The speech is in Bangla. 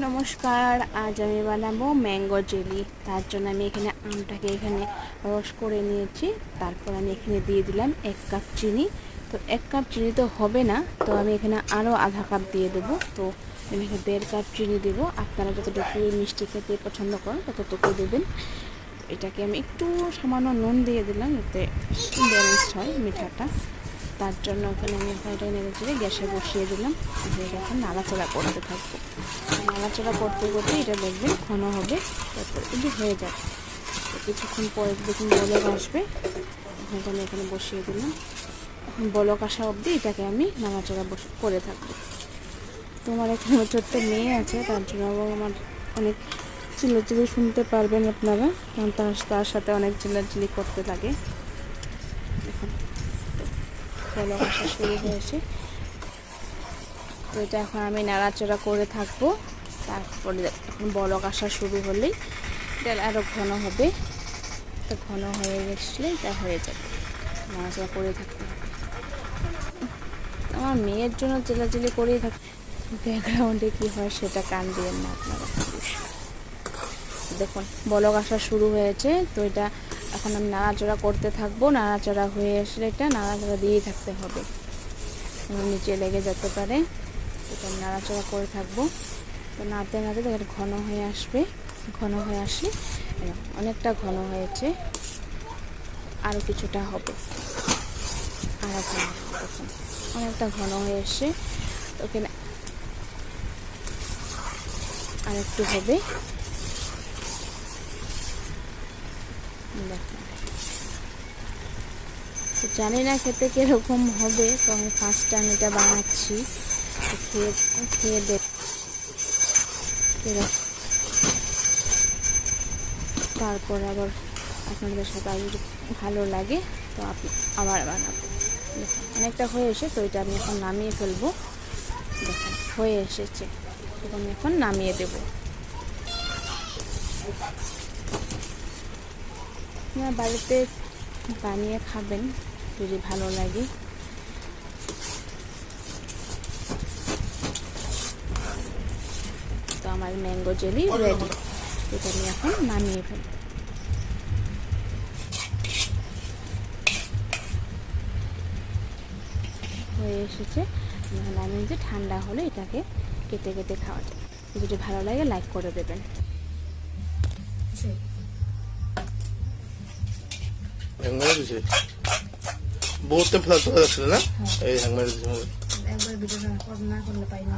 নমস্কার, আজ আমি বানাবো ম্যাঙ্গো জেলি। তার জন্য আমি এখানে আমটাকে এখানে রস করে নিয়েছি। তারপর আমি এখানে দিয়ে দিলাম 1 কাপ চিনি। তো 1 কাপ চিনি তো হবে না, তো আমি এখানে আরও আধা কাপ দিয়ে দেবো। তো আমি এখানে 1.5 কাপ চিনি দেবো। আপনারা যতটুকু মিষ্টি খেতে পছন্দ করেন ততটুকু দেবেন। এটাকে আমি একটু সামান্য নুন দিয়ে দিলাম, যাতে ব্যালেন্সড হয় মিঠাটা। তার জন্য ওখানে আমি এটা নেড়ে চেড়ে গ্যাসে বসিয়ে দিলাম। এখন নাড়াচাড়া করতে থাকবো। নাড়াচাড়া করতে করতে এটা দেখবেন ঘন হবে, তারপর এটি হয়ে যাবে। তো কিছুক্ষণ পরে দেখুন বলক আসবে। এটা আমি এখানে বসিয়ে দিলাম। এখন বলক আসা অবধি এটাকে আমি নাড়াচাড়া করে থাকবো। তোমার এখানে ছোট্ট মেয়ে আছে, তার জন্য আমার অনেক চিল্লাচিল্লি শুনতে পারবেন আপনারা, কারণ তার সাথে অনেক চিল্লাচিল্লি করতে লাগে। এখন বলক আসা শুরু হয়েছে, তো এটা এখন আমি নাড়াচাড়া করে থাকবো। তারপরে এখন বলক আসা শুরু হলেই এটা আরও ঘন হবে। তো ঘন হয়ে গেলে এটা হয়ে যাবে, নাড়াচাড়া করে থাকতে হবে। আমার মেয়ের জন্য চিল্লাচিল্লি করেই থাক, ব্যাকগ্রাউন্ডে কী হয় সেটা কান দিয়েন না আপনারা। দেখুন বলক আসা শুরু হয়েছে, তো এটা এখন আমি নাড়াচাড়া করতে থাকবো। নাড়াচাড়া হয়ে আসলে এটা নাড়াচাড়া দিয়েই থাকতে হবে, নিচে লেগে যেতে পারে। এটা নাড়াচাড়া করে থাকবো। তো নাড়তে নাড়তে এটা ঘন হয়ে আসবে। ঘন হয়ে আসলে অনেকটা ঘন হয়েছে, আরও কিছুটা হবে, আরও ঘন হবে। দেখুন অনেকটা ঘন হয়ে এসছে। ওখানে আর একটু হবে। দেখুন, তো জানি না খেতে কীরকম হবে, তো আমি ফার্স্ট টাইম এটা বানাচ্ছি। তো খেয়ে দেখ, তারপর আবার আপনাদের সাথে আবার ভালো লাগে তো আবার বানাবো। দেখুন অনেকটা হয়ে এসে, তো এটা আমি এখন নামিয়ে ফেলবো। দেখুন হয়ে এসেছে, তো আমি এখন নামিয়ে দেব। আপনারা বাড়িতে বানিয়ে খাবেন যদি ভালো লাগে। তো আমার ম্যাঙ্গো জেলি রেডি, এটা আমি এখন নামিয়ে ফেলবো। হয়ে এসেছে, আমি যে ঠান্ডা হলে এটাকে কেটে কেটে খাওয়া যায়। যদি ভালো লাগে লাইক করে দেবেন। বহুত ফ্লাস হয়ে যাচ্ছিল না, এই হ্যাংমার একবার ভিডিও না করলে পাই না।